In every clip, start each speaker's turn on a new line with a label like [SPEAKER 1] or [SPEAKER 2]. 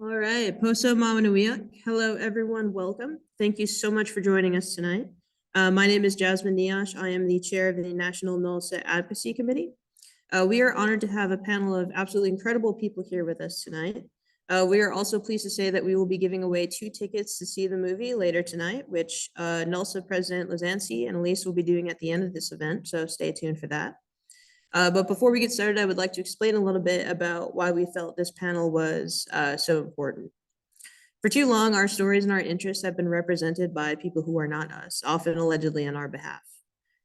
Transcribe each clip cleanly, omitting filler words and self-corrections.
[SPEAKER 1] All right, Poso Mamanuia. Hello, everyone. Welcome. Thank you so much for joining us tonight. My name is Jasmine Neosh. I am the chair of the National NALSA Advocacy Committee. We are honored to have a panel of absolutely incredible people here with us tonight. We are also pleased to say that we will be giving away 2 tickets to see the movie later tonight, which NALSA President Lazansi and Elise will be doing at the end of this event, so stay tuned for that. But before we get started, I would like to explain a little bit about why we felt this panel was so important. For too long, our stories and our interests have been represented by people who are not us, often allegedly on our behalf.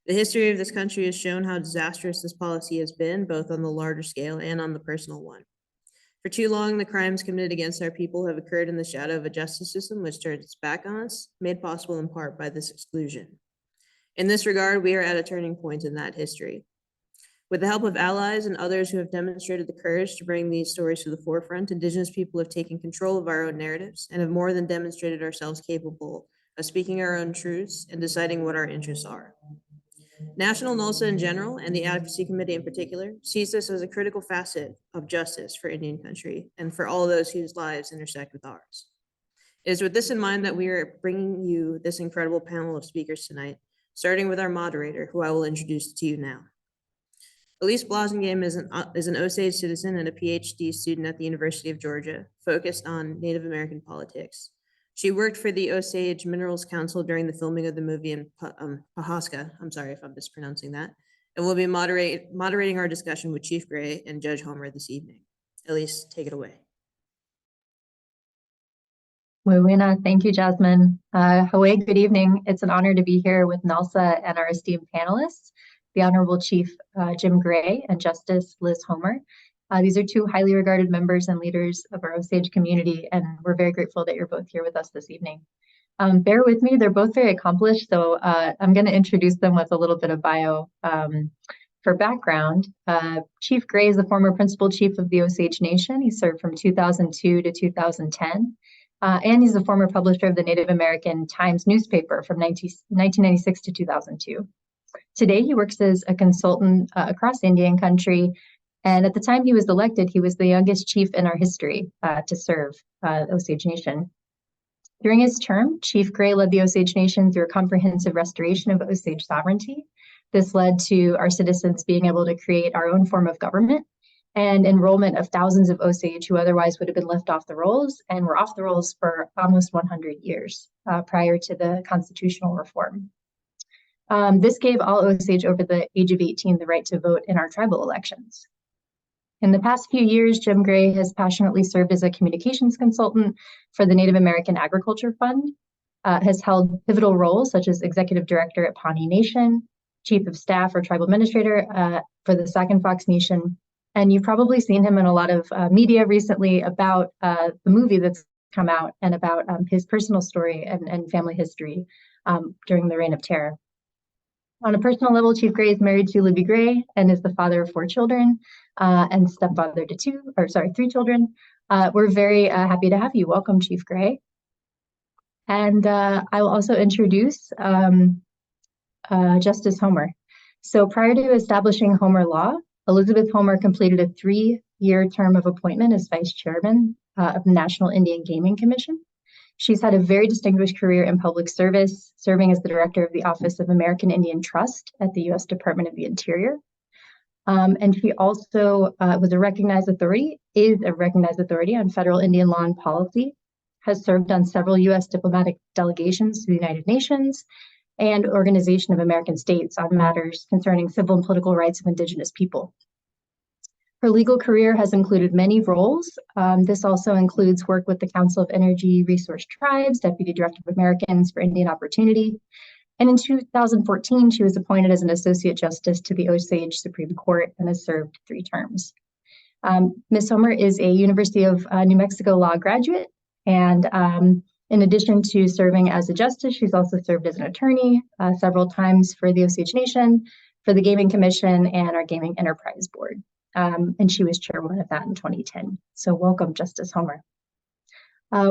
[SPEAKER 1] The history of this country has shown how disastrous this policy has been, both on the larger scale and on the personal one. For too long, the crimes committed against our people have occurred in the shadow of a justice system which turns its back on us, made possible in part by this exclusion. In this regard, we are at a turning point in that history. With the help of allies and others who have demonstrated the courage to bring these stories to the forefront, Indigenous people have taken control of our own narratives and have more than demonstrated ourselves capable of speaking our own truths and deciding what our interests are. National NALSA in general, and the Advocacy Committee in particular, sees this as a critical facet of justice for Indian country and for all those whose lives intersect with ours. It is with this in mind that we are bringing you this incredible panel of speakers tonight, starting with our moderator, who I will introduce to you now. Elise Blasingame is an Osage citizen and a PhD student at the University of Georgia, focused on Native American politics. She worked for the Osage Minerals Council during the filming of the movie in Pawhuska, I'm sorry if I'm mispronouncing that, and will be moderating our discussion with Chief Gray and Judge Homer this evening. Elise, take it away.
[SPEAKER 2] Wawina, thank you, Jasmine. Hawaii, good evening. It's an honor to be here with NALSA and our esteemed panelists, the Honorable Chief Jim Gray and Justice Liz Homer. These are 2 highly regarded members and leaders of our Osage community, and we're very grateful that you're both here with us this evening. Bear with me, they're both very accomplished, so I'm going to introduce them with a little bit of bio. For background, Chief Gray is the former principal chief of the Osage Nation. He served from 2002 to 2010. And he's the former publisher of the Native American Times newspaper from 1996 to 2002. Today, he works as a consultant across Indian country, and at the time he was elected, he was the youngest chief in our history to serve the Osage Nation. During his term, Chief Gray led the Osage Nation through a comprehensive restoration of Osage sovereignty. This led to our citizens being able to create our own form of government and enrollment of thousands of Osage who otherwise would have been left off the rolls and were off the rolls for almost 100 years prior to the constitutional reform. This gave all Osage over the age of 18 the right to vote in our tribal elections. In the past few years, Jim Gray has passionately served as a communications consultant for the Native American Agriculture Fund, has held pivotal roles such as executive director at Pawnee Nation, chief of staff or tribal administrator for the Sac and Fox Nation. And you've probably seen him in a lot of media recently about the movie that's come out and about his personal story and family history during the Reign of Terror. On a personal level, Chief Gray is married to Libby Gray and is the father of 4 children and stepfather to 3 children. We're very happy to have you. Welcome, Chief Gray. And I will also introduce Justice Homer. So prior to establishing Homer Law, Elizabeth Homer completed a 3-year term of appointment as vice chairman of the National Indian Gaming Commission. She's had a very distinguished career in public service, serving as the director of the Office of American Indian Trust at the U.S. Department of the Interior. And she also is a recognized authority on federal Indian law and policy, has served on several U.S. diplomatic delegations to the United Nations and Organization of American States on matters concerning civil and political rights of Indigenous people. Her legal career has included many roles. This also includes work with the Council of Energy Resource Tribes, Deputy Director of Americans for Indian Opportunity. And in 2014, she was appointed as an Associate Justice to the Osage Supreme Court and has served 3 terms. Ms. Homer is a University of New Mexico law graduate, and in addition to serving as a justice, she's also served as an attorney several times for the Osage Nation, for the Gaming Commission, and our Gaming Enterprise Board. And she was chairwoman of that in 2010. So welcome, Justice Homer.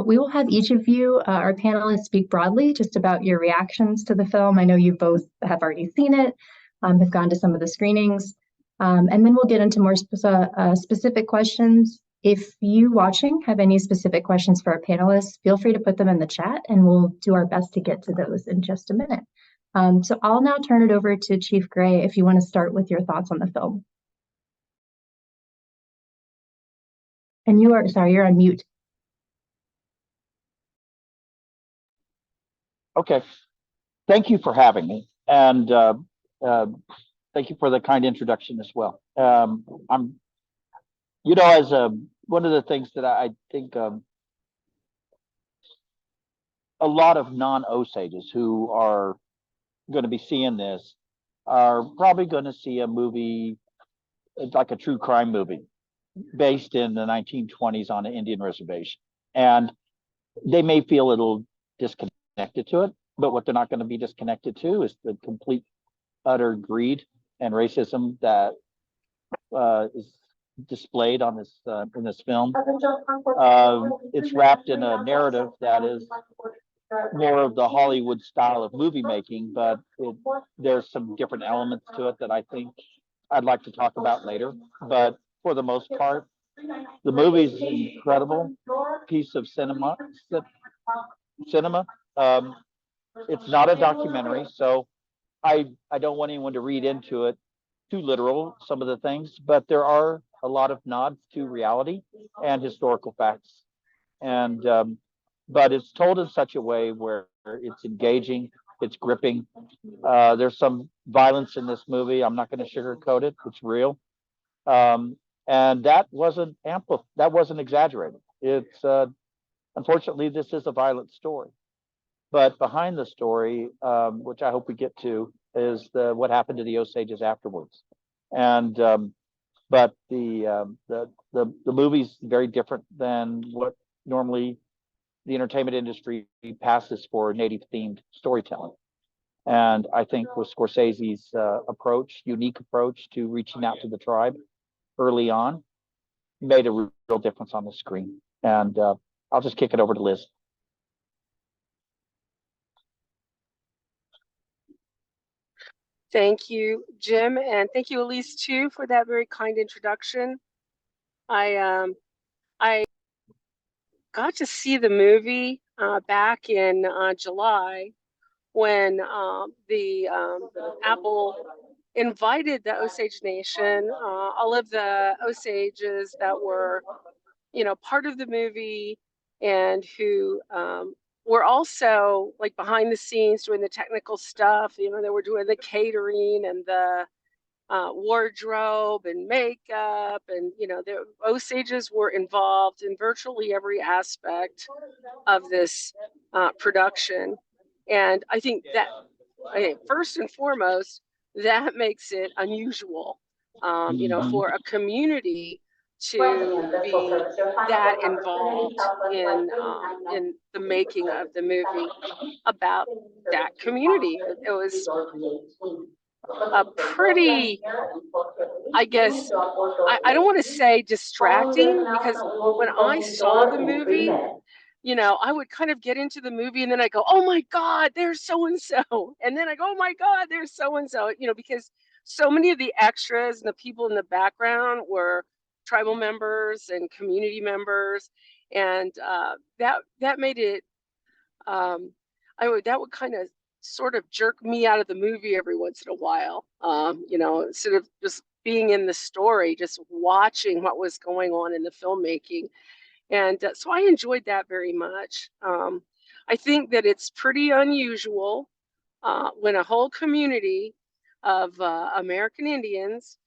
[SPEAKER 2] We will have each of you, our panelists, speak broadly just about your reactions to the film. I know you both have already seen it, have gone to some of the screenings, and then we'll get into more specific questions If you watching have any specific questions for our panelists, feel free to put them in the chat and we'll do our best to get to those in just a minute. So I'll now turn it over to Chief Gray if you want to start with your thoughts on the film. And you're on mute.
[SPEAKER 3] Okay, thank you for having me, and thank you for the kind introduction as well. I'm, as one of the things that I think a lot of non-Osages who are going to be seeing this are probably going to see a movie like a true crime movie based in the 1920s on an Indian reservation, and they may feel a little disconnected to it, but what they're not going to be disconnected to is the complete utter greed and racism that is displayed on this in this film. It's wrapped in a narrative that is more of the Hollywood style of movie making, but there's some different elements to it that I think I'd like to talk about later. But for the most part, the movie's an incredible piece of cinema. It's not a documentary, so I don't want anyone to read into it too literal, some of the things, but there are a lot of nods to reality and historical facts. And but it's told in such a way where it's engaging, it's gripping. There's some violence in this movie. I'm not going to sugarcoat it. It's real. And that wasn't exaggerated. It's unfortunately, this is a violent story. But behind the story, which I hope we get to, is what happened to the Osages afterwards. And but the movie's very different than what normally the entertainment industry passes for native themed storytelling. And I think with Scorsese's unique approach to reaching out to the tribe early on, made a real difference on the screen. And I'll just kick it over to Liz.
[SPEAKER 4] Thank you, Jim, and thank you, Elise, too, for that very kind introduction. I got to see the movie back in July when the Apple invited the Osage Nation, all of the Osages that were, part of the movie and who were also like behind the scenes doing the technical stuff. They were doing the catering and the wardrobe and makeup, and the Osages were involved in virtually every aspect of this production. And I think first and foremost, that makes it unusual, for a community to be that involved in the making of the movie about that community. It was a pretty, I guess, I don't want to say distracting, because when I saw the movie, I would kind of get into the movie and then I go, oh my God, there's so-and-so. And then I go, oh my God, there's so-and-so, because so many of the extras and the people in the background were tribal members and community members. And that made it, that would kind of sort of jerk me out of the movie every once in a while, instead of just being in the story, just watching what was going on in the filmmaking. And so I enjoyed that very much. I think that it's pretty unusual when a whole community of American Indians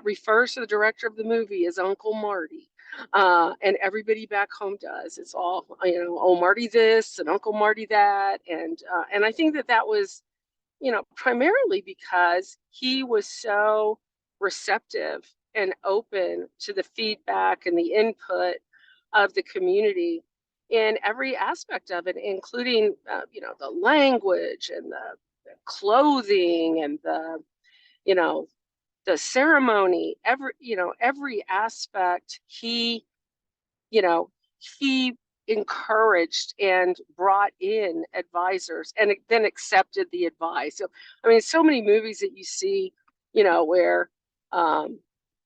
[SPEAKER 4] refers to the director of the movie as Uncle Marty. And everybody back home does. It's all, oh, Marty this and Uncle Marty that. And I think that was, primarily because he was so receptive and open to the feedback and the input of the community in every aspect of it, including, the language and the clothing and the ceremony, every aspect. He encouraged and brought in advisors and then accepted the advice. So, so many movies that you see, where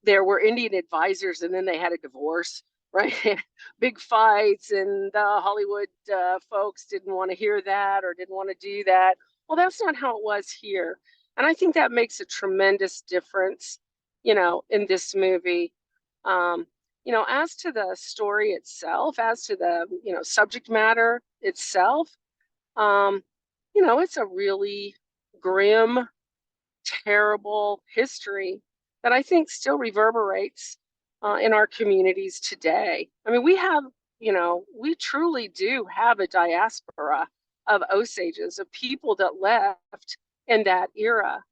[SPEAKER 4] there were Indian advisors and then they had a divorce, right? Big fights, and the Hollywood folks didn't want to hear that or didn't want to do that. Well, that's not how it was here. And I think that makes a tremendous difference, in this movie. As to the story itself, as to the, subject matter itself, it's a really grim, terrible history that I think still reverberates in our communities today. I mean, we truly do have a diaspora of Osages, of people that left in that era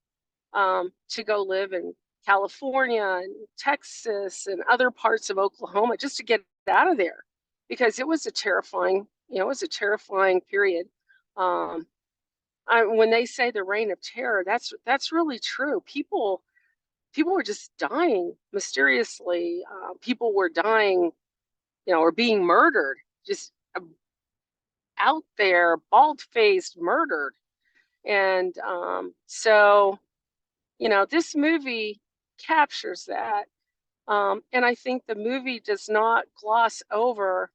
[SPEAKER 4] to go live in California and Texas and other parts of Oklahoma just to get out of there, because it was a terrifying, period. When they say the reign of terror, that's really true. People were just dying mysteriously. People were dying, or being murdered, just out there, bald-faced, murdered. And so, this movie captures that. And I think the movie does not gloss over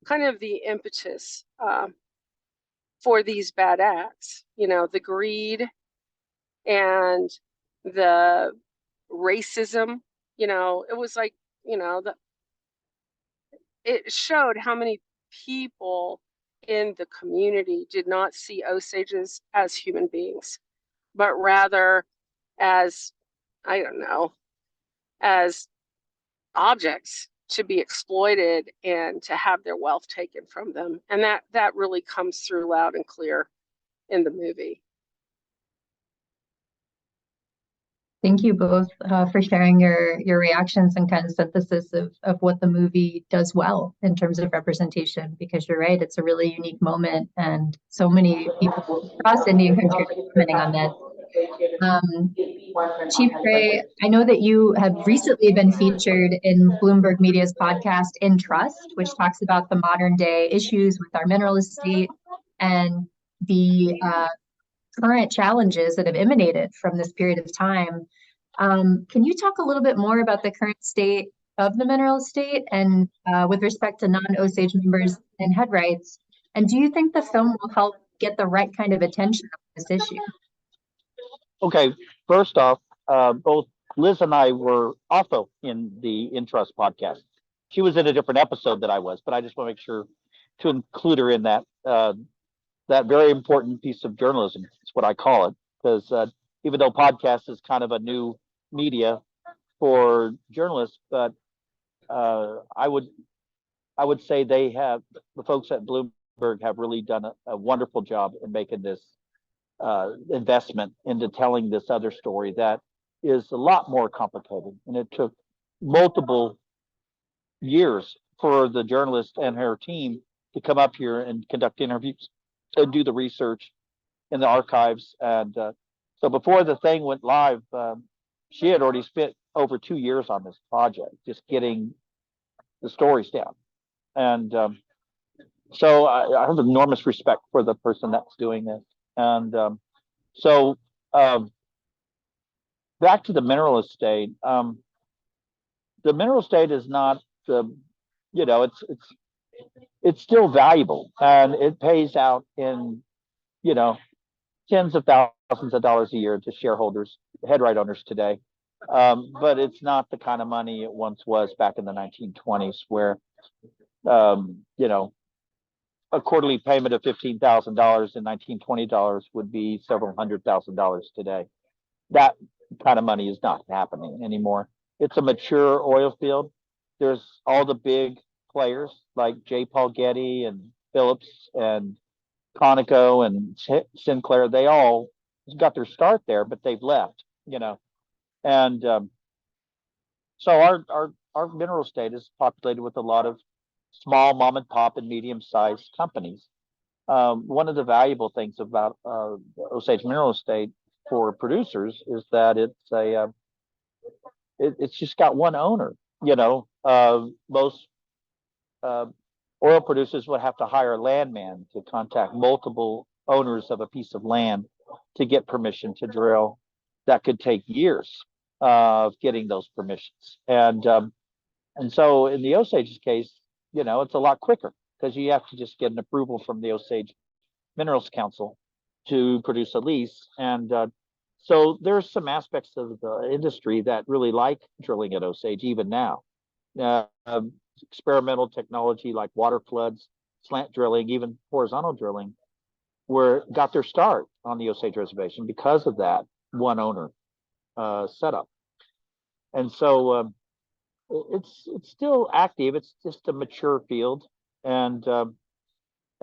[SPEAKER 4] kind of the impetus for these bad acts, the greed and the racism. It was like, it showed how many people in the community did not see Osages as human beings, but rather as, I don't know, as objects to be exploited and to have their wealth taken from them. And that really comes through loud and clear in the movie.
[SPEAKER 2] Thank you both for sharing your reactions and kind of synthesis of what the movie does well in terms of representation, because you're right, it's a really unique moment and so many people across Indian country are commenting on this. Chief Gray, I know that you have recently been featured in Bloomberg Media's podcast In Trust, which talks about the modern day issues with our mineral estate and the current challenges that have emanated from this period of time. Can you talk a little bit more about the current state of the mineral estate and with respect to non-Osage members and head rights? And do you think the film will help get the right kind of attention on this issue?
[SPEAKER 3] Okay, first off, both Liz and I were also in the In Trust podcast. She was in a different episode that I was, but I just want to make sure to include her in that very important piece of journalism. It's what I call it, because even though podcast is kind of a new media for journalists, but I would say the folks at Bloomberg have really done a wonderful job in making this investment into telling this other story that is a lot more complicated, and it took multiple years for the journalist and her team to come up here and conduct interviews and do the research in the archives. And so before the thing went live, she had already spent over 2 years on this project, just getting the stories down. And so I have enormous respect for the person that's doing this. And so back to the mineral estate. The mineral estate is not it's still valuable, and it pays out in tens of thousands of dollars a year to shareholders, head right owners today. But it's not the kind of money it once was back in the 1920s, where a quarterly payment of $15,000 in 1920 dollars would be several $100,000 today. That kind of money is not happening anymore. It's a mature oil field. There's all the big players like J. Paul Getty and Phillips and Conoco and Sinclair. They all got their start there, but they've left, and so our mineral estate is populated with a lot of small mom and pop and medium-sized companies. One of the valuable things about the Osage mineral estate for producers is that it's just got one owner. Most oil producers would have to hire a landman to contact multiple owners of a piece of land to get permission to drill. That could take years of getting those permissions. And And so in the Osage's case, it's a lot quicker because you have to just get an approval from the Osage Minerals Council to produce a lease. And so there's some aspects of the industry that really like drilling at Osage even now. Experimental technology like water floods, slant drilling, even horizontal drilling, got their start on the Osage Reservation because of that one owner setup. And so it's still active. It's just a mature field. And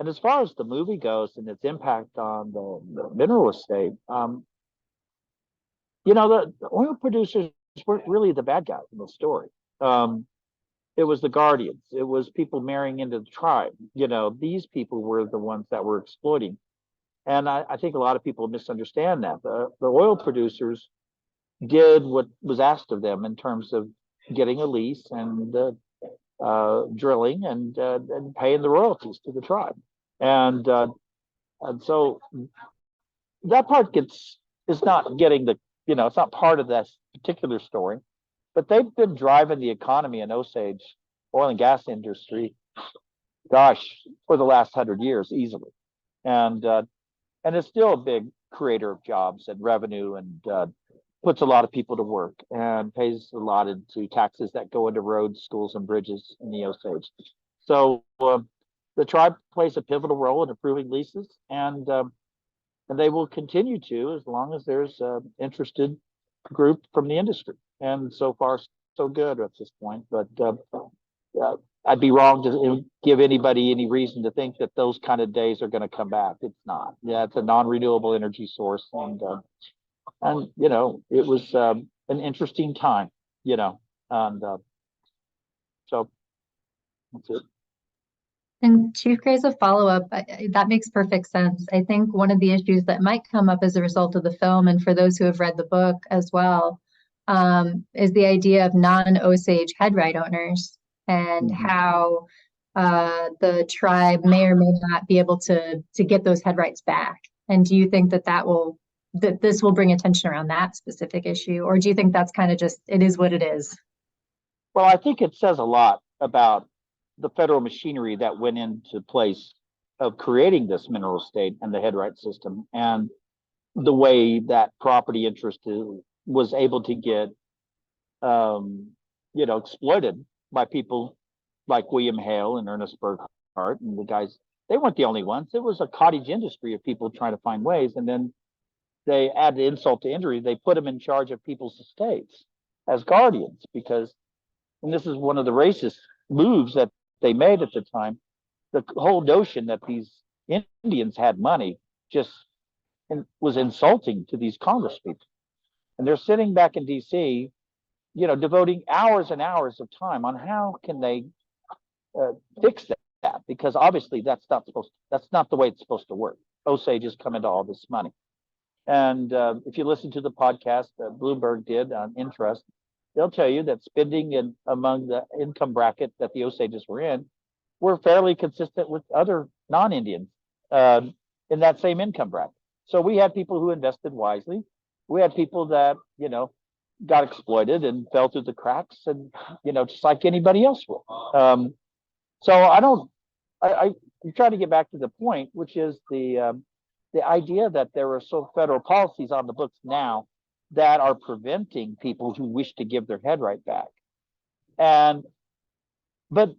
[SPEAKER 3] as far as the movie goes and its impact on the mineral estate, the oil producers weren't really the bad guys in the story. It was the guardians. It was people marrying into the tribe. These people were the ones that were exploiting. And I think a lot of people misunderstand that. The oil producers did what was asked of them in terms of getting a lease and drilling and paying the royalties to the tribe. And so that part is not getting it's not part of that particular story. But they've been driving the economy in Osage oil and gas industry, for the last 100 years easily. And it's still a big creator of jobs and revenue, and puts a lot of people to work and pays a lot into taxes that go into roads, schools, and bridges in the Osage. So the tribe plays a pivotal role in approving leases, and they will continue to as long as there's an interested group from the industry. And so far, so good at this point. But I'd be wrong to give anybody any reason to think that those kind of days are going to come back. It's not. Yeah, it's a non-renewable energy source, and it was an interesting time. And so that's it.
[SPEAKER 2] And Chief Gray, as a follow-up, that makes perfect sense. I think one of the issues that might come up as a result of the film, and for those who have read the book as well, is the idea of non-Osage headright owners and how the tribe may or may not be able to get those headrights back. And do you think that this will bring attention around that specific issue, or do you think that's kind of just, it is what it is?
[SPEAKER 3] Well, I think it says a lot about the federal machinery that went into place of creating this mineral estate and the headright system, and the way that property interest was able to get exploited by people like William Hale and Ernest Burkhart and the guys. They weren't the only ones. It was a cottage industry of people trying to find ways, and then they added insult to injury. They put them in charge of people's estates as guardians, and this is one of the racist moves that they made at the time. The whole notion that these Indians had money just was insulting to these Congress people. And they're sitting back in DC, devoting hours and hours of time on how can they fix that, because obviously that's not the way it's supposed to work. Osage has come into all this money. And if you listen to the podcast that Bloomberg did on interest, they'll tell you that spending among the income bracket that the Osages were in were fairly consistent with other non-Indians in that same income bracket. So we had people who invested wisely. We had people that, got exploited and fell through the cracks, and, just like anybody else will. So I'm trying to get back to the point, which is the idea that there are federal policies on the books now that are preventing people who wish to give their headright back. But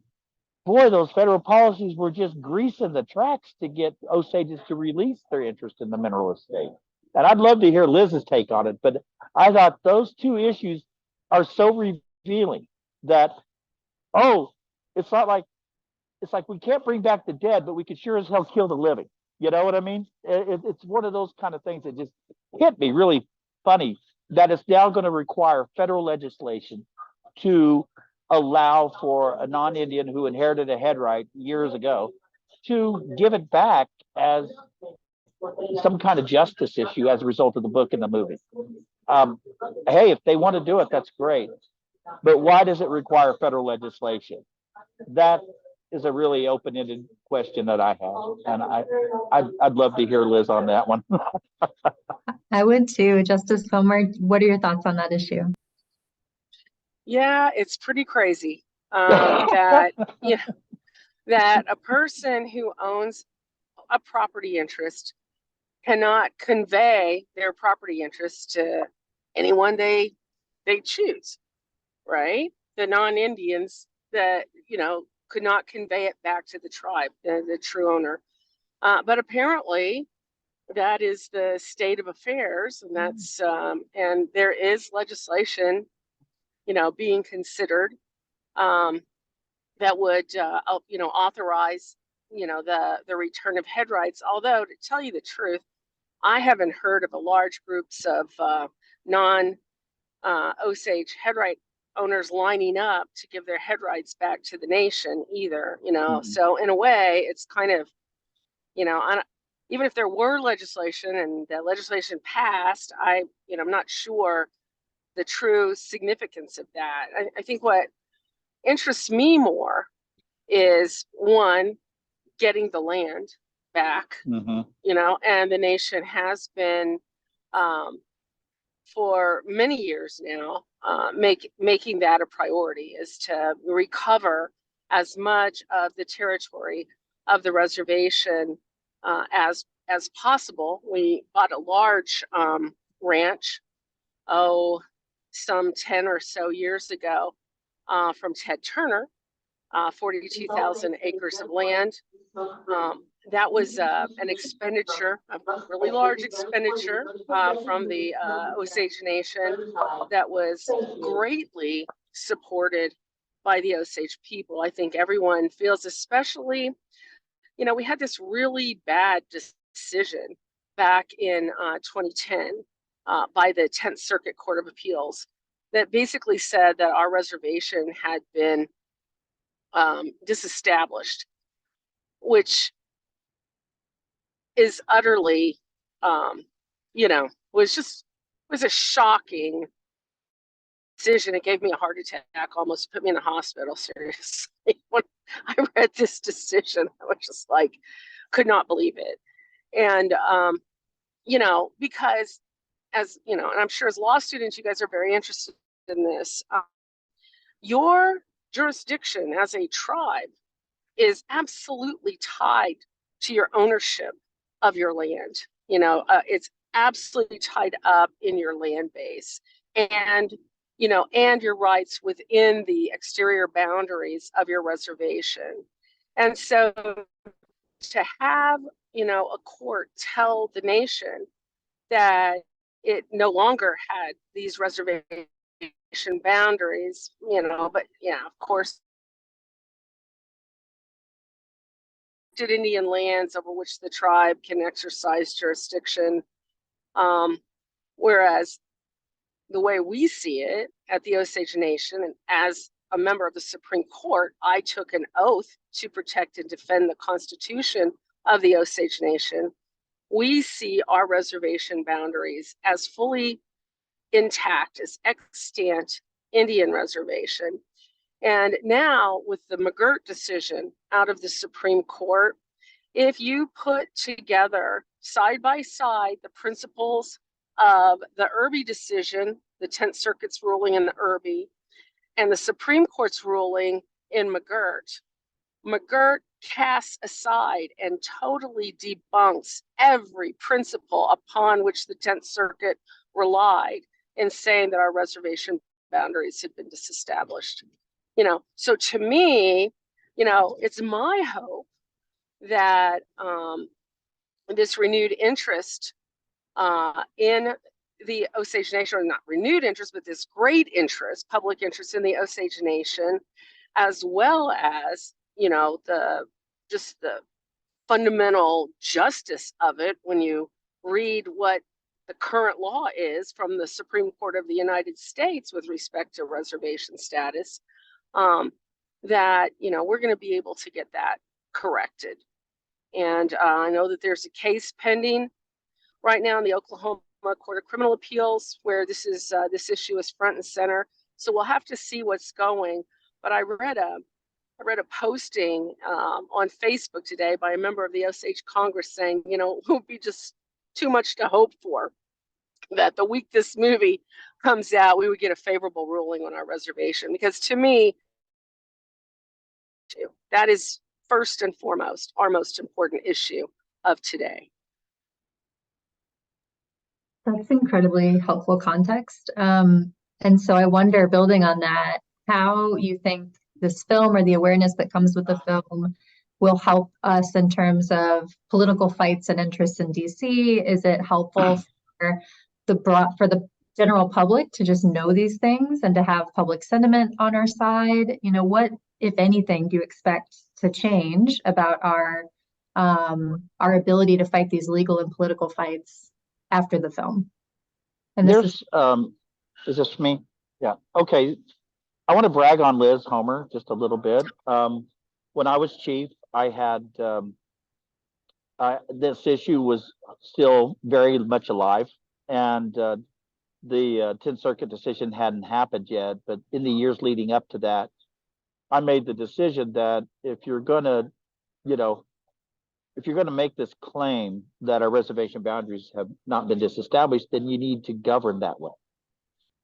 [SPEAKER 3] boy, those federal policies were just greasing the tracks to get Osages to release their interest in the mineral estate. And I'd love to hear Liz's take on it, but I thought those two issues are so revealing that, it's like we can't bring back the dead, but we could sure as hell kill the living. You know what I mean? It's one of those kind of things that just hit me really funny, that it's now going to require federal legislation to allow for a non-Indian who inherited a headright years ago to give it back as some kind of justice issue as a result of the book and the movie. Hey, if they want to do it, that's great. But why does it require federal legislation? That is a really open-ended question that I have, and I'd love to hear Liz on that one.
[SPEAKER 2] I would too. Justice Homer, what are your thoughts on that issue?
[SPEAKER 4] Yeah, it's pretty crazy. that you know, that a person who owns a property interest cannot convey their property interest to anyone they choose, right? The non-Indians that could not convey it back to the tribe, the true owner. But apparently, that is the state of affairs, and that's and there is legislation, being considered that would authorize the return of head rights. Although, to tell you the truth, I haven't heard of a large groups of non-Osage head right owners lining up to give their head rights back to the nation either. So in a way, it's kind of even if there were legislation and the legislation passed, I'm not sure the true significance of that. I think what interests me more is, one, getting the land back, and the nation has been for many years now making that a priority, is to recover as much of the territory of the reservation as possible. We bought a large ranch, some 10 or so years ago, from Ted Turner, 42,000 acres of land. That was an expenditure, a really large expenditure from the Osage Nation that was greatly supported by the Osage people. I think everyone feels, especially, we had this really bad decision back in 2010 by the 10th Circuit Court of Appeals that basically said that our reservation had been disestablished, which is utterly, was a shocking decision. It gave me a heart attack, almost put me in the hospital, seriously. When I read this decision, I was just like, could not believe it. And, because as, and I'm sure as law students, you guys are very interested in this, your jurisdiction as a tribe is absolutely tied to your ownership of your land. It's absolutely tied up in your land base and your rights within the exterior boundaries of your reservation. And so to have a court tell the nation that it no longer had these reservation boundaries, but of course, Indian lands over which the tribe can exercise jurisdiction. Whereas the way we see it at the Osage Nation, and as a member of the Supreme Court, I took an oath to protect and defend the Constitution of the Osage Nation. We see our reservation boundaries as fully intact, as extant Indian reservation. And now with the McGirt decision out of the Supreme Court, if you put together side by side the principles of the Irby decision, the 10th Circuit's ruling in the Irby, and the Supreme Court's ruling in McGirt, McGirt casts aside and totally debunks every principle upon which the 10th Circuit relied in saying that our reservation boundaries had been disestablished. So to me, it's my hope that this renewed interest in the Osage Nation, or not renewed interest, but this great interest, public interest in the Osage Nation, as well as, the fundamental justice of it when you read what the current law is from the Supreme Court of the United States with respect to reservation status, that, we're going to be able to get that corrected. And I know that there's a case pending right now in the Oklahoma Court of Criminal Appeals where this issue is front and center. So we'll have to see what's going. But I read a posting on Facebook today by a member of the Osage Congress saying, it would be just too much to hope for that the week this movie comes out, we would get a favorable ruling on our reservation. Because to me, that is first and foremost our most important issue of today.
[SPEAKER 2] That's incredibly helpful context. And so I wonder, building on that, how you think this film or the awareness that comes with the film will help us in terms of political fights and interests in DC? Is it helpful for the general public to just know these things and to have public sentiment on our side? You know, what, if anything, do you expect to change about our ability to fight these legal and political fights after the film? And this
[SPEAKER 3] is this me? Yeah. Okay. I want to brag on Liz Homer just a little bit. When I was chief, I had this issue was still very much alive, and the 10th Circuit decision hadn't happened yet. But in the years leading up to that, I made the decision that if you're going to, if you're going to make this claim that our reservation boundaries have not been disestablished, then you need to govern that way.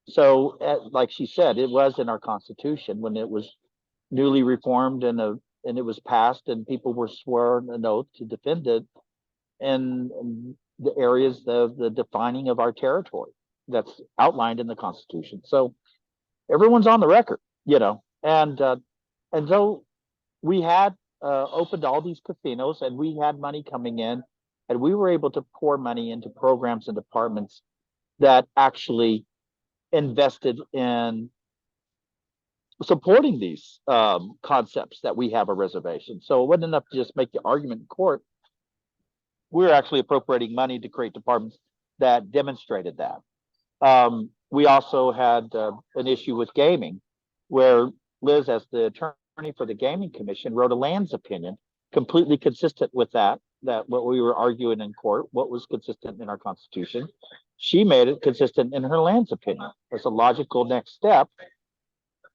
[SPEAKER 3] So, like she said, it was in our Constitution when it was newly reformed and it was passed, and people were sworn an oath to defend it in the areas of the defining of our territory that's outlined in the Constitution. So everyone's on the record, and so we had opened all these casinos, and we had money coming in, and we were able to pour money into programs and departments that actually invested in supporting these concepts that we have a reservation. So it wasn't enough to just make the argument in court. We're actually appropriating money to create departments that demonstrated that. We also had an issue with gaming, where Liz, as the attorney for the Gaming Commission, wrote a lands opinion completely consistent with that what we were arguing in court, what was consistent in our Constitution. She made it consistent in her lands opinion as a logical next step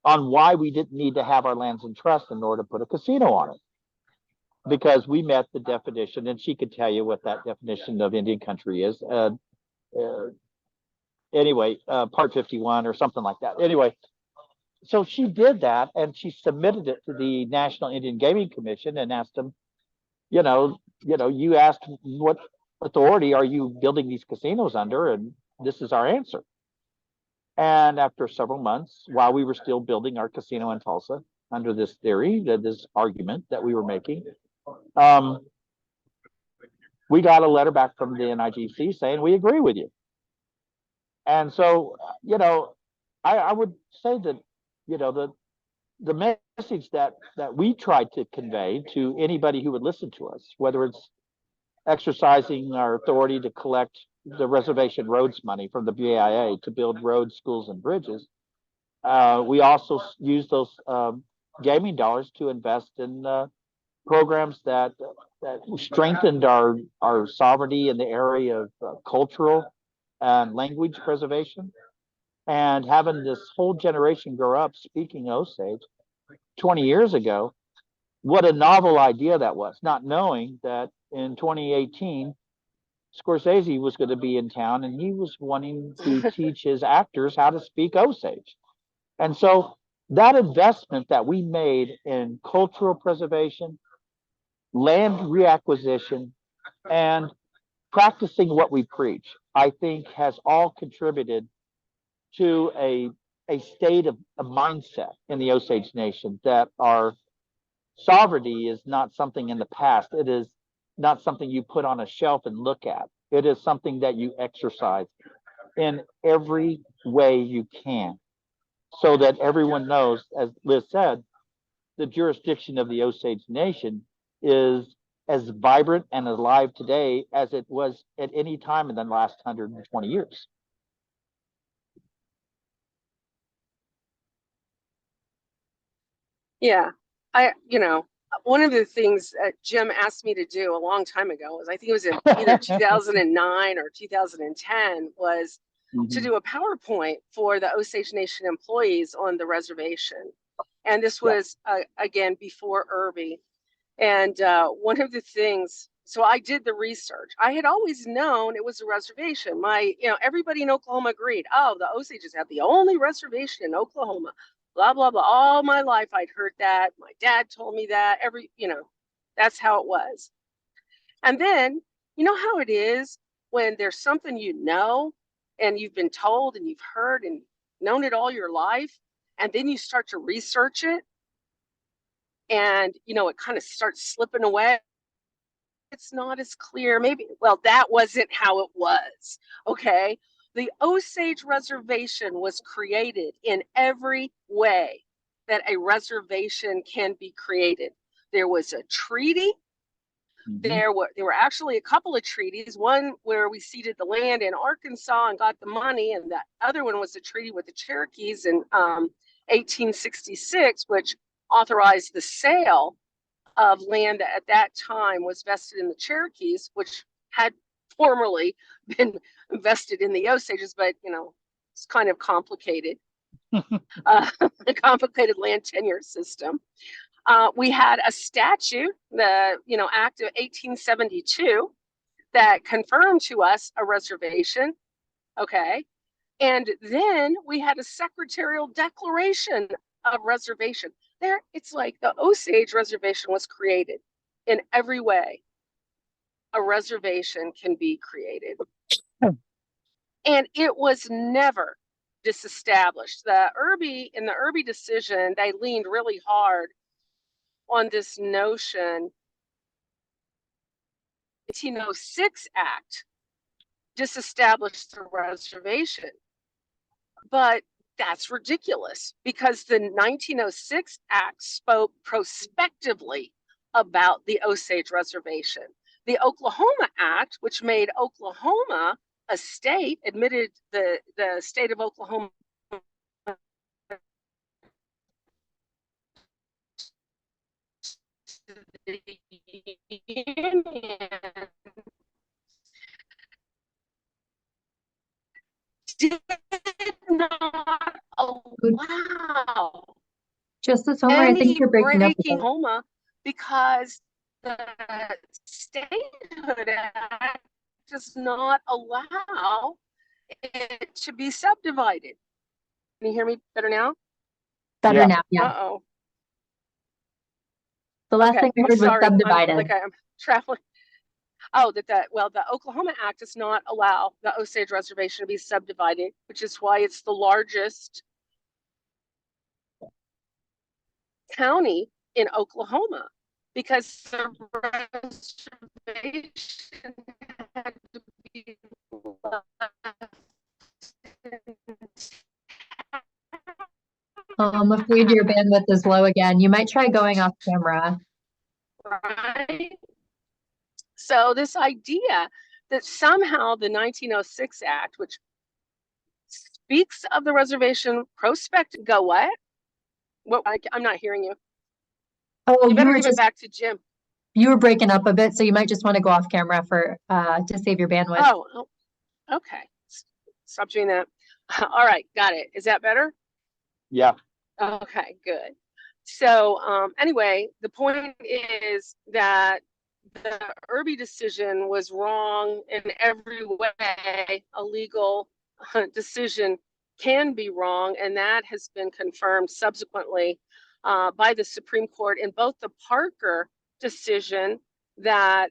[SPEAKER 3] on why we didn't need to have our lands in trust in order to put a casino on it, because we met the definition, and she could tell you what that definition of Indian country is. Anyway, Part 51 or something like that. Anyway, so she did that, and she submitted it to the National Indian Gaming Commission and asked them, you asked what authority are you building these casinos under, and this is our answer. And after several months, while we were still building our casino in Tulsa under this theory, this argument that we were making, we got a letter back from the NIGC saying we agree with you. And so, I would say that, the message that we tried to convey to anybody who would listen to us, whether it's exercising our authority to collect the reservation roads money from the BAIA to build roads, schools, and bridges, we also use those gaming dollars to invest in programs that strengthened our sovereignty in the area of cultural and language preservation, and having this whole generation grow up speaking Osage 20 years ago. What a novel idea that was, not knowing that in 2018 Scorsese was going to be in town, and he was wanting to teach his actors how to speak Osage. And so that investment that we made in cultural preservation, land reacquisition, and practicing what we preach, I think has all contributed to a state of a mindset in the Osage Nation that our sovereignty is not something in the past. It is not something you put on a shelf and look at. It is something that you exercise in every way you can, so that everyone knows, as Liz said, the jurisdiction of the Osage Nation is as vibrant and alive today as it was at any time in the last 120 years.
[SPEAKER 4] Yeah, one of the things that Jim asked me to do a long time ago was, I think it was in either 2009 or 2010, was to do a PowerPoint for the Osage Nation employees on the reservation. And this was, again, before Irby. And one of the things, so I did the research. I had always known it was a reservation. Everybody in Oklahoma agreed, oh, the Osages have the only reservation in Oklahoma. blah, blah, blah. All my life I'd heard that. My dad told me that. That's how it was. And then, you know how it is when there's something and you've been told and you've heard and known it all your life, and then you start to research it, and it kind of starts slipping away. It's not as clear. Well, that wasn't how it was. Okay. The Osage Reservation was created in every way that a reservation can be created. There was a treaty. There were actually a couple of treaties, one where we ceded the land in Arkansas and got the money, and the other one was a treaty with the Cherokees in 1866, which authorized the sale of land that at that time was vested in the Cherokees, which had formerly been vested in the Osages, but it's kind of complicated. A complicated land tenure system. We had a statute, the Act of 1872, that confirmed to us a reservation. Okay. And then we had a secretarial declaration of reservation. There, it's like the Osage Reservation was created in every way a reservation can be created. And it was never disestablished. In the Irby decision, they leaned really hard on this notion. 1906 Act disestablished the reservation, but that's ridiculous because the 1906 Act spoke prospectively about the Osage Reservation. The Oklahoma Act, which made Oklahoma a state, admitted the state of Oklahoma the Union, did not allow
[SPEAKER 2] Justice Homer, I think you're breaking up.
[SPEAKER 4] Oklahoma because the Statehood Act does not allow it to be subdivided. Can you hear me better now?
[SPEAKER 2] Better now, yeah.
[SPEAKER 4] Uh-oh.
[SPEAKER 2] The last thing I heard was subdivided.
[SPEAKER 4] I'm traveling. Oh, the Oklahoma Act does not allow the Osage Reservation to be subdivided, which is why it's the largest county in Oklahoma, because the reservation had to be
[SPEAKER 2] I'm afraid your bandwidth is low again. You might try going off camera.
[SPEAKER 4] right. So this idea that somehow the 1906 Act, which speaks of the reservation prospect, go what? I'm not hearing you.
[SPEAKER 2] Oh,
[SPEAKER 4] You better give it back to Jim.
[SPEAKER 2] You were breaking up a bit, so you might just want to go off camera for to save your bandwidth.
[SPEAKER 4] Oh, okay. Stop doing that. All right, got it. Is that better?
[SPEAKER 3] Yeah.
[SPEAKER 4] Okay, good. So anyway, the point is that the Irby decision was wrong in every way. A legal decision can be wrong, and that has been confirmed subsequently by the Supreme Court in both the Parker decision that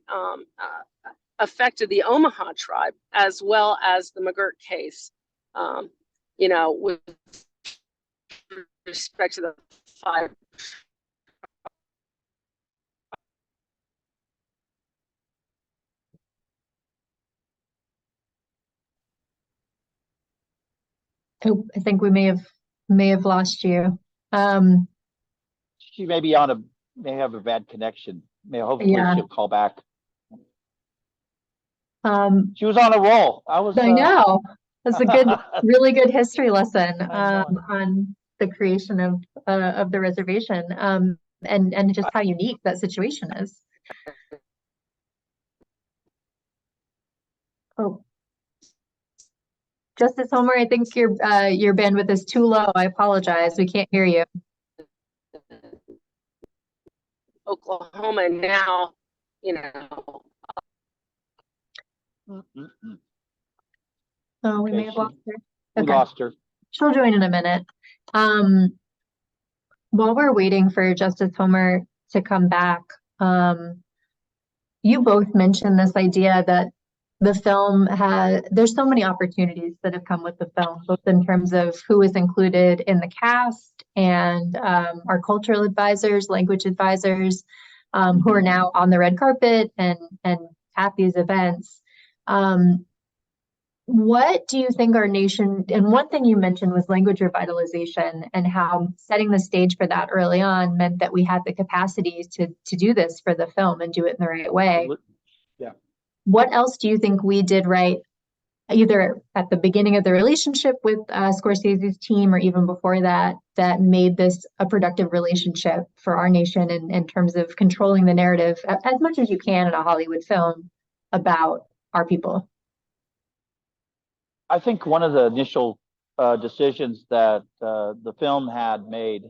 [SPEAKER 4] affected the Omaha tribe, as well as the McGirt case, with respect to the 5.
[SPEAKER 2] Oh, I think we may have lost you.
[SPEAKER 3] She may have a bad connection. Hopefully she'll call back. She was on a roll.
[SPEAKER 2] I know. That's a really good history lesson on the creation of the reservation, and just how unique that situation is. Oh, Justice Homer, I think your bandwidth is too low. I apologize. We can't hear you.
[SPEAKER 4] Oklahoma now,
[SPEAKER 2] Oh, we may have lost her.
[SPEAKER 3] We lost her.
[SPEAKER 2] She'll join in a minute. While we're waiting for Justice Homer to come back, you both mentioned this idea that the film there's so many opportunities that have come with the film, both in terms of who is included in the cast and our cultural advisors, language advisors, who are now on the red carpet and at these events. What do you think our nation, and one thing you mentioned was language revitalization, and how setting the stage for that early on meant that we had the capacity to do this for the film and do it in the right way.
[SPEAKER 3] Yeah.
[SPEAKER 2] What else do you think we did right, either at the beginning of the relationship with Scorsese's team or even before that, that made this a productive relationship for our nation in terms of controlling the narrative as much as you can in a Hollywood film about our people?
[SPEAKER 3] I think one of the initial decisions that the film had made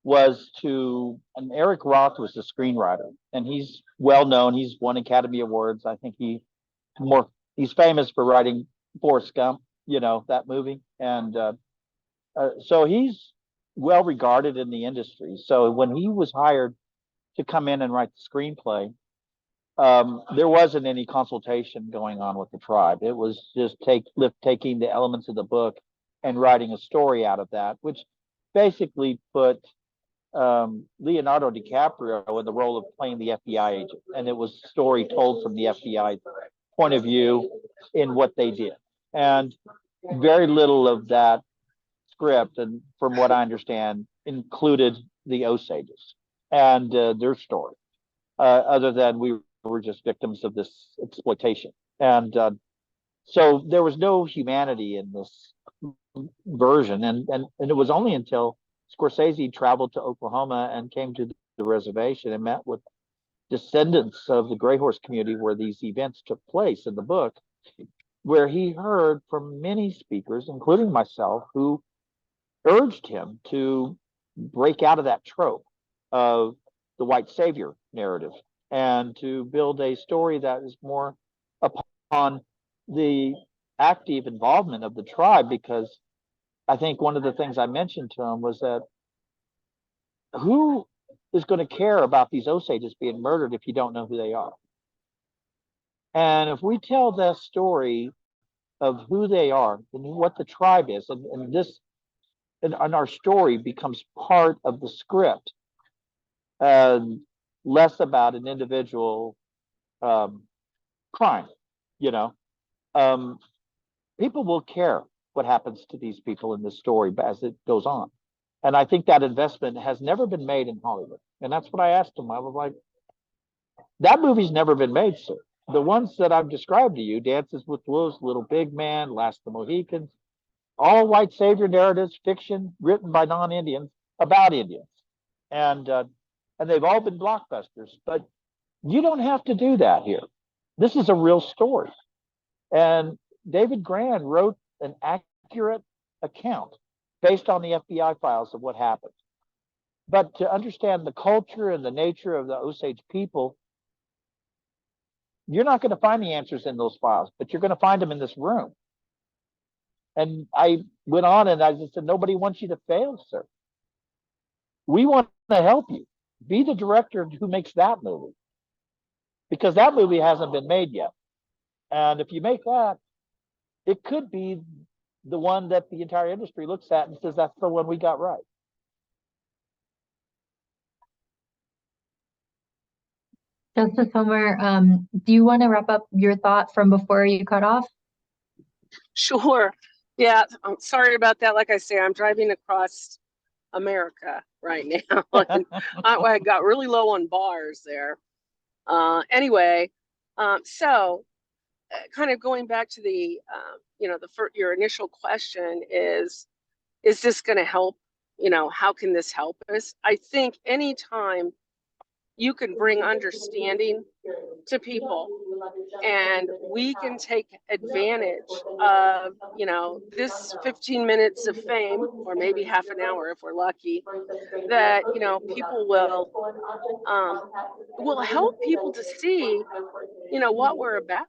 [SPEAKER 3] was and Eric Roth was the screenwriter, and he's well known. He's won Academy Awards. I think he's famous for writing Forrest Gump, that movie. And so he's well regarded in the industry. So when he was hired to come in and write the screenplay, there wasn't any consultation going on with the tribe. It was just taking the elements of the book and writing a story out of that, which basically put Leonardo DiCaprio in the role of playing the FBI agent. And it was a story told from the FBI point of view in what they did. And very little of that script, and from what I understand, included the Osages and their story, other than we were just victims of this exploitation. And so there was no humanity in this version. And it was only until Scorsese traveled to Oklahoma and came to the reservation and met with descendants of the Gray Horse community where these events took place in the book, where he heard from many speakers, including myself, who urged him to break out of that trope of the white savior narrative and to build a story that is more upon the active involvement of the tribe. Because I think one of the things I mentioned to him was that who is going to care about these Osages being murdered if you don't know who they are? And if we tell that story of who they are and what the tribe is, and our story becomes part of the script, less about an individual crime, people will care what happens to these people in this story as it goes on. And I think that investment has never been made in Hollywood. And that's what I asked him. I was like, that movie's never been made, sir. The ones that I've described to you, Dances with Wolves, Little Big Man, Last of the Mohicans, all white savior narratives, fiction written by non-Indians about Indians. And they've all been blockbusters. But you don't have to do that here. This is a real story. And David Grand wrote an accurate account based on the FBI files of what happened. But to understand the culture and the nature of the Osage people, you're not going to find the answers in those files, but you're going to find them in this room. And I went on and I just said, nobody wants you to fail, sir. We want to help you. Be the director who makes that movie, because that movie hasn't been made yet. And if you make that, it could be the one that the entire industry looks at and says, that's the one we got right.
[SPEAKER 2] Justice Homer, do you want to wrap up your thought from before you cut off?
[SPEAKER 4] Sure. Yeah, I'm sorry about that. Like I say, I'm driving across America right now. And I got really low on bars there. Anyway, so kind of going back to the, your initial question is this going to help? How can this help us? I think anytime you can bring understanding to people and we can take advantage of, this 15 minutes of fame, or maybe half an hour if we're lucky, that, people will help people to see, what we're about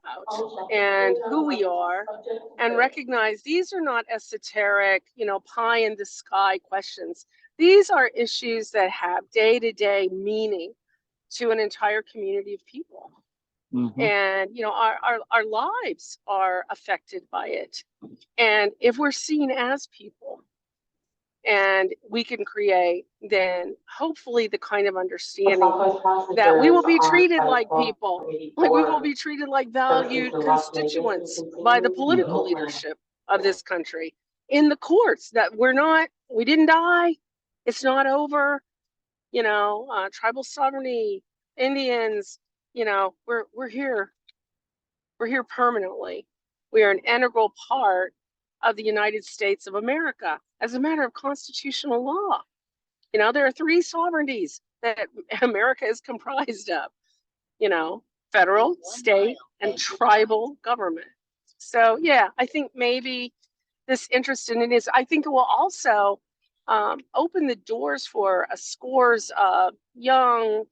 [SPEAKER 4] and who we are, and recognize these are not esoteric, pie in the sky questions. These are issues that have day-to-day meaning to an entire community of people. And, you know, our lives are affected by it. And if we're seen as people and we can create, then hopefully the kind of understanding that we will be treated like people, like we will be treated like valued constituents by the political leadership of this country, in the courts, that we didn't die, it's not over, you know, tribal sovereignty, Indians, you know, we're here permanently. We are an integral part of the United States of America as a matter of constitutional law. You know, there are 3 sovereignties that America is comprised of, you know, federal, state, and tribal government. So yeah, I think maybe this interest in it is, I think it will also open the doors for scores of young,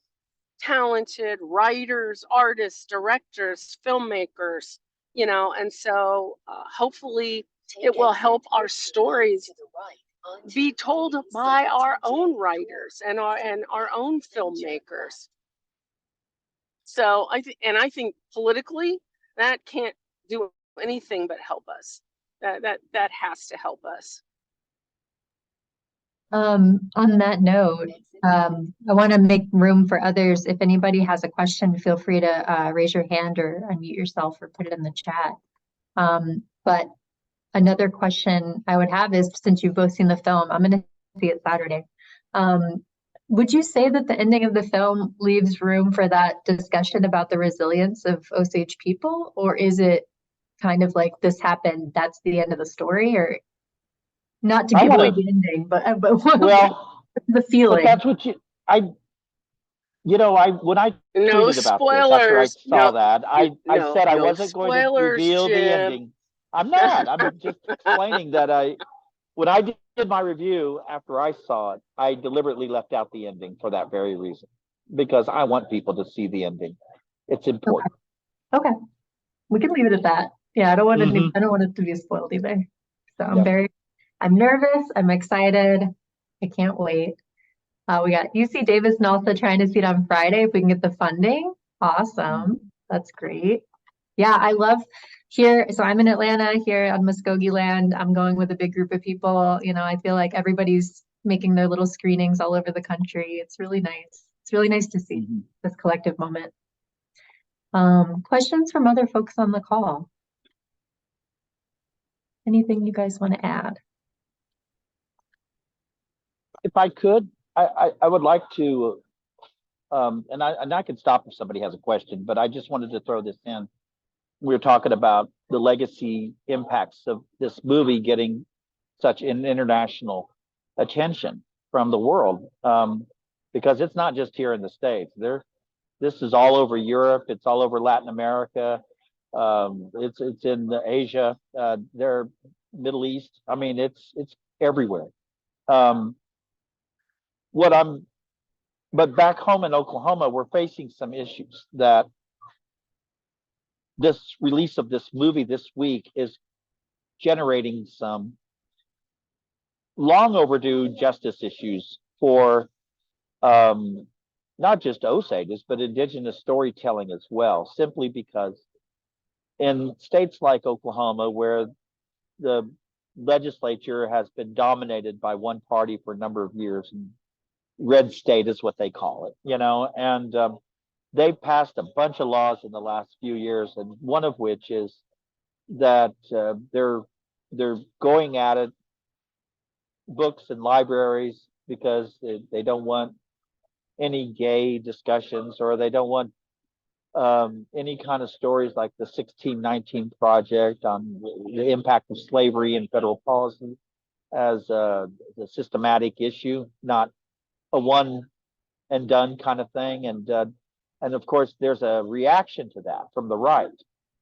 [SPEAKER 4] talented writers, artists, directors, filmmakers, you know, and so hopefully it will help our stories be told by our own writers and our own filmmakers. So I think politically that can't do anything but help us. That has to help us.
[SPEAKER 2] On that note, I want to make room for others. If anybody has a question, feel free to raise your hand or unmute yourself or put it in the chat. But another question I would have is, since you've both seen the film, I'm going to see it Saturday. Would you say that the ending of the film leaves room for that discussion about the resilience of Osage people? Or is it kind of like, this happened, that's the end of the story? Or not to give away the ending, but
[SPEAKER 3] well,
[SPEAKER 2] the feeling.
[SPEAKER 3] but that's what when I tweeted about
[SPEAKER 4] spoilers.
[SPEAKER 3] this after I saw that, I said I wasn't going to
[SPEAKER 4] spoilers,
[SPEAKER 3] reveal
[SPEAKER 4] Jim.
[SPEAKER 3] the ending. I'm not. I'm just explaining that when I did my review after I saw it, I deliberately left out the ending for that very reason, because I want people to see the ending. It's important.
[SPEAKER 2] Okay. We can leave it at that. Yeah, I don't want I don't want it to be spoiled either. So I'm nervous, I'm excited, I can't wait. We got UC Davis NALSA trying to see it on Friday if we can get the funding. Awesome. That's great. Yeah, I love here. So I'm in Atlanta here on Muskogee land. I'm going with a big group of people. You know, I feel like everybody's making their little screenings all over the country. It's really nice. It's really nice to see this collective moment. Questions from other folks on the call? Anything you guys want to add?
[SPEAKER 3] If I could, I would like to, and I can stop if somebody has a question, but I just wanted to throw this in. We were talking about the legacy impacts of this movie getting such an international attention from the world, because it's not just here in the States. This is all over Europe. It's all over Latin America. It's in Asia. There, Middle East. I mean, it's everywhere. But back home in Oklahoma, we're facing some issues that this release of this movie this week is generating some long overdue justice issues for not just Osages, but indigenous storytelling as well, simply because in states like Oklahoma, where the legislature has been dominated by one party for a number of years, and red state is what they call it, you know, and they've passed a bunch of laws in the last few years, and one of which is that they're going at it, books and libraries, because they don't want any gay discussions, or they don't want any kind of stories like the 1619 Project on the impact of slavery in federal policy as a systematic issue, not a one and done kind of thing. And of course, there's a reaction to that from the right,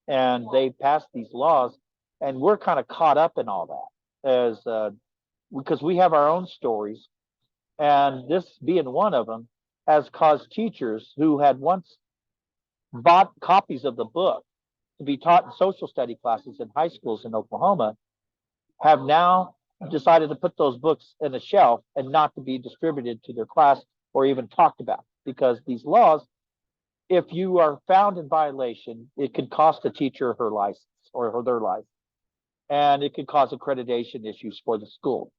[SPEAKER 3] and they passed these laws, and we're kind of caught up in all that as because we have our own stories, and this being one of them has caused teachers who had once bought copies of the book to be taught in social study classes in high schools in Oklahoma have now decided to put those books in a shelf and not to be distributed to their class or even talked about, because these laws, if you are found in violation, it could cost a teacher her license or their license, and it could cause accreditation issues for the school.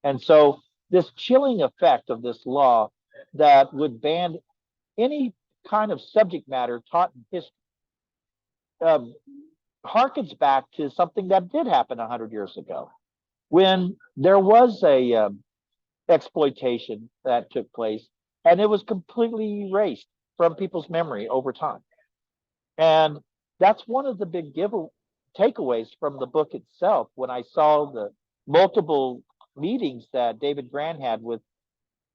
[SPEAKER 3] And so this chilling effect of this law that would ban any kind of subject matter taught in history harkens back to something that did happen 100 years ago, when there was a exploitation that took place, and it was completely erased from people's memory over time. And that's one of the big takeaways from the book itself. When I saw the multiple meetings that David Grant had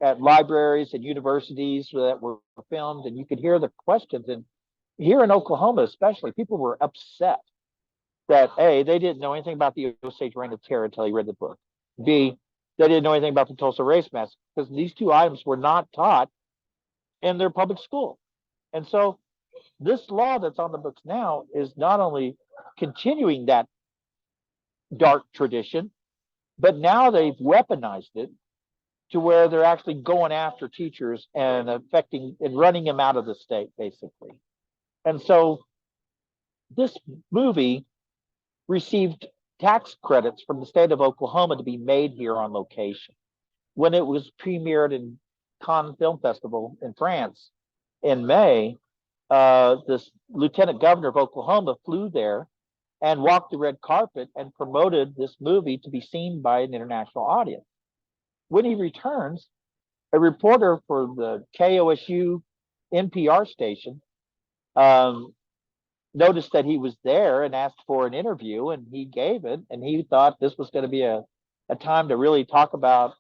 [SPEAKER 3] at libraries and universities that were filmed, and you could hear the questions. And here in Oklahoma, especially, people were upset that A, they didn't know anything about the Osage Reign of Terror until he read the book. B, they didn't know anything about the Tulsa Race Massacre, because these two items were not taught in their public school. And so this law that's on the books now is not only continuing that dark tradition, but now they've weaponized it to where they're actually going after teachers and affecting and running them out of the state, basically. And so this movie received tax credits from the state of Oklahoma to be made here on location. When it was premiered in Cannes Film Festival in France in May, this lieutenant governor of Oklahoma flew there and walked the red carpet and promoted this movie to be seen by an international audience. When he returns, a reporter for the KOSU NPR station noticed that he was there and asked for an interview, and he gave it. And he thought this was going to be a time to really talk about,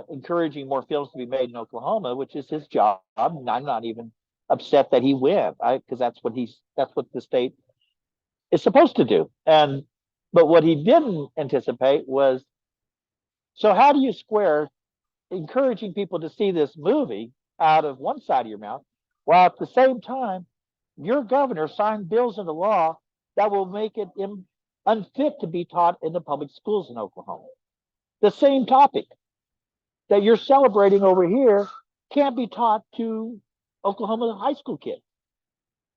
[SPEAKER 3] encouraging more films to be made in Oklahoma, which is his job. And I'm not even upset that he went, because that's what the state is supposed to do. But what he didn't anticipate was, so how do you square encouraging people to see this movie out of one side of your mouth, while at the same time your governor signed bills into law that will make it unfit to be taught in the public schools in Oklahoma? The same topic that you're celebrating over here can't be taught to Oklahoma high school kids.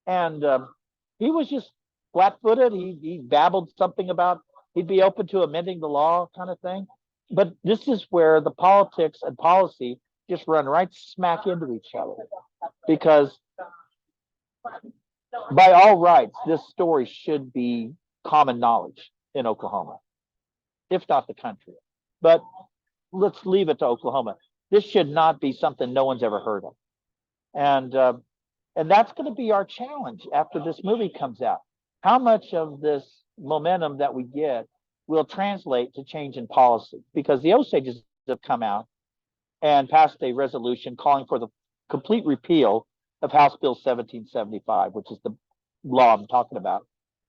[SPEAKER 3] And he was just flat-footed. He babbled something about he'd be open to amending the law, kind of thing. But this is where the politics and policy just run right smack into each other, because by all rights, this story should be common knowledge in Oklahoma, if not the country. But let's leave it to Oklahoma. This should not be something no one's ever heard of. And that's going to be our challenge after this movie comes out. How much of this momentum that we get will translate to change in policy? Because the Osages have come out and passed a resolution calling for the complete repeal of House Bill 1775, which is the law I'm talking about.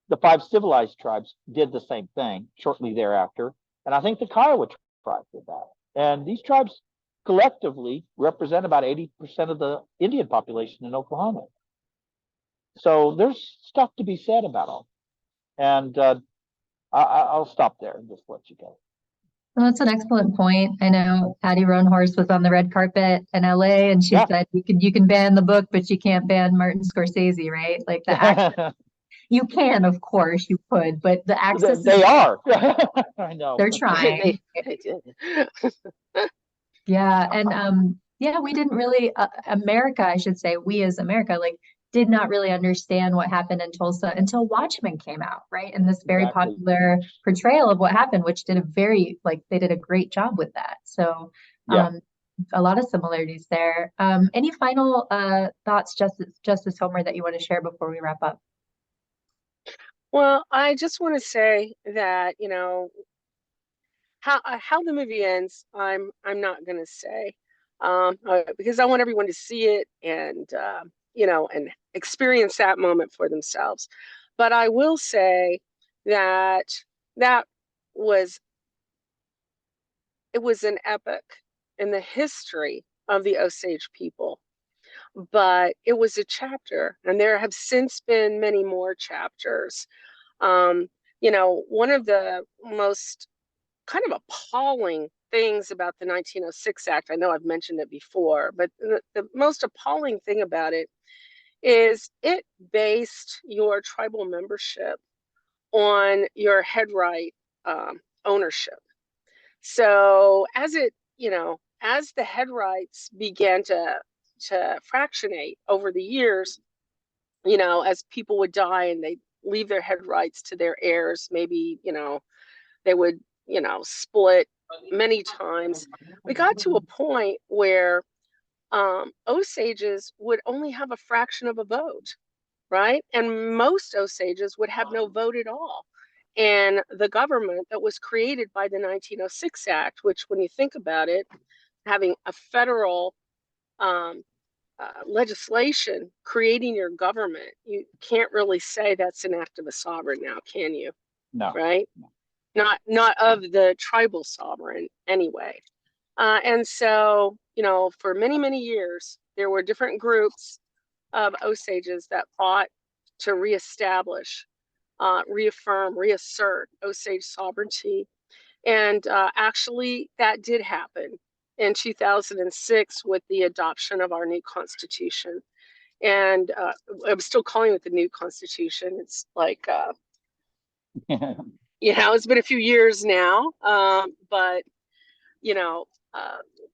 [SPEAKER 3] The 5 civilized tribes did the same thing shortly thereafter. And I think the Kiowa tribe did that. And these tribes collectively represent about 80% of the Indian population in Oklahoma. So there's stuff to be said about all. And I'll stop there and just let you go.
[SPEAKER 2] Well, that's an excellent point. I know Patty Roanhorse was on the red carpet in LA, and she said you can ban the book, but you can't ban Martin Scorsese, right? Like the access. You can, of course, you could, but the access.
[SPEAKER 3] They are. I know.
[SPEAKER 2] They're trying.
[SPEAKER 4] They did.
[SPEAKER 2] Yeah, and we didn't really America, I should say, we as America, did not really understand what happened in Tulsa until Watchmen came out, right? And this very popular portrayal of what happened, which did they did a great job with that. So a lot of similarities there. Any final thoughts, Justice Homer, that you want to share before we wrap up?
[SPEAKER 4] Well, I just want to say that, how the movie ends, I'm not going to say, because I want everyone to see it and and experience that moment for themselves. But I will say that it was an epic in the history of the Osage people. But it was a chapter, and there have since been many more chapters. One of the most kind of appalling things about the 1906 Act. I know I've mentioned it before, but the most appalling thing about it is it based your tribal membership on your head right ownership. So as it, as the head rights began to fractionate over the years, as people would die and they leave their head rights to their heirs, maybe, they would, split many times. We got to a point where Osages would only have a fraction of a vote, right? And most Osages would have no vote at all. And the government that was created by the 1906 Act, which when you think about it, having a federal legislation creating your government, you can't really say that's an act of a sovereign now, can you?
[SPEAKER 3] No.
[SPEAKER 4] Right? Not of the tribal sovereign anyway. And so, for many, many years, there were different groups of Osages that fought to reestablish, reaffirm, reassert Osage sovereignty. And actually, that did happen in 2006 with the adoption of our new constitution. And I'm still calling it the new constitution. It's like, it's been a few years now, but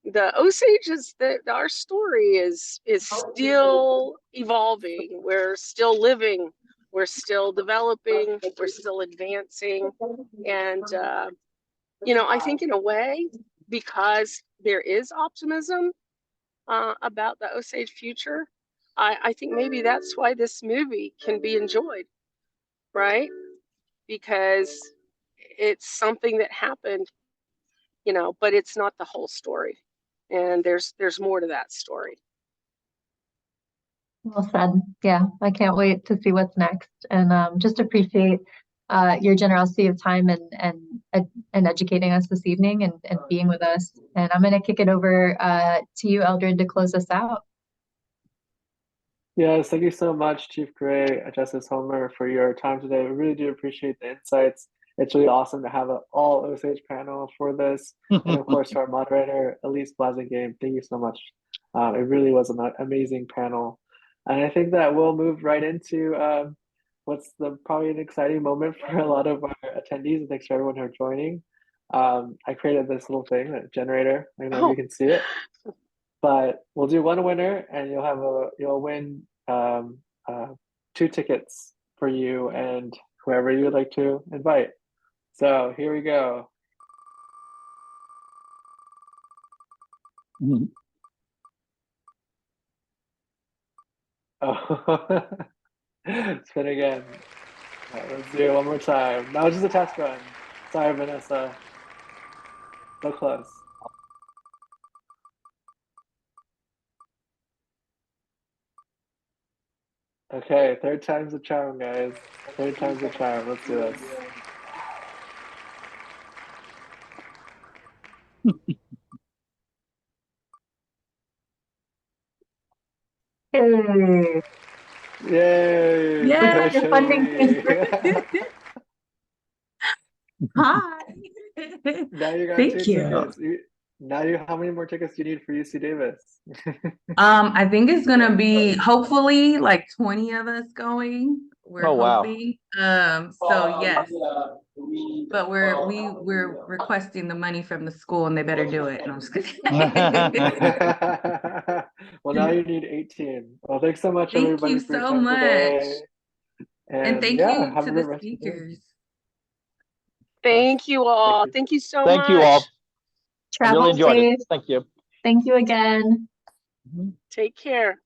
[SPEAKER 4] the Osages, our story is still evolving. We're still living. We're still developing. We're still advancing. And, I think in a way, because there is optimism about the Osage future, I think maybe that's why this movie can be enjoyed, right? Because it's something that happened, but it's not the whole story. And there's more to that story.
[SPEAKER 2] Well said. Yeah, I can't wait to see what's next, and just appreciate your generosity of time and educating us this evening and being with us. And I'm going to kick it over to you, Eldred, to close us out.
[SPEAKER 5] Yes, thank you so much, Chief Gray, Justice Homer, for your time today. We really do appreciate the insights. It's really awesome to have an all Osage panel for this. And of course, to our moderator, Elise Blasingame, thank you so much. It really was an amazing panel. And I think that we'll move right into what's probably an exciting moment for a lot of our attendees. And thanks for everyone who are joining. I created this little thing, a generator. I don't know if you can see it. But we'll do one winner, and you'll win 2 tickets for you and whoever you would like to invite. So here we go.
[SPEAKER 3] Mm-hmm.
[SPEAKER 5] Oh, spin again. All right, let's do it one more time. That was just a test run. Sorry, Vanessa. So close. Okay, 3rd time's the charm, guys. 3rd time's the charm. Let's do this.
[SPEAKER 2] Hey.
[SPEAKER 5] Yay!
[SPEAKER 2] Yeah, you're funding
[SPEAKER 6] Hi.
[SPEAKER 5] Now you got
[SPEAKER 6] Thank
[SPEAKER 5] 2
[SPEAKER 6] you.
[SPEAKER 5] tickets. How many more tickets do you need for UC Davis?
[SPEAKER 6] I think it's gonna be hopefully like 20 of us going. We're
[SPEAKER 3] Oh, wow.
[SPEAKER 6] hoping. So yes, but we're requesting the money from the school and they better do it. No, I'm just kidding.
[SPEAKER 5] Well, now you need 18. Well, thanks so much,
[SPEAKER 6] Thank
[SPEAKER 5] everybody,
[SPEAKER 6] you
[SPEAKER 5] for your
[SPEAKER 6] so
[SPEAKER 5] time
[SPEAKER 6] much.
[SPEAKER 5] today.
[SPEAKER 6] And thank
[SPEAKER 5] yeah,
[SPEAKER 6] you
[SPEAKER 5] have
[SPEAKER 6] to
[SPEAKER 5] a
[SPEAKER 6] the
[SPEAKER 5] great rest of the day.
[SPEAKER 6] speakers.
[SPEAKER 4] Thank you all.
[SPEAKER 5] you.
[SPEAKER 4] Thank you so
[SPEAKER 3] Thank
[SPEAKER 4] much.
[SPEAKER 3] you all. I
[SPEAKER 2] Travel
[SPEAKER 3] really enjoyed
[SPEAKER 2] safe.
[SPEAKER 3] it. Thank you.
[SPEAKER 2] Thank you again.
[SPEAKER 4] Take care.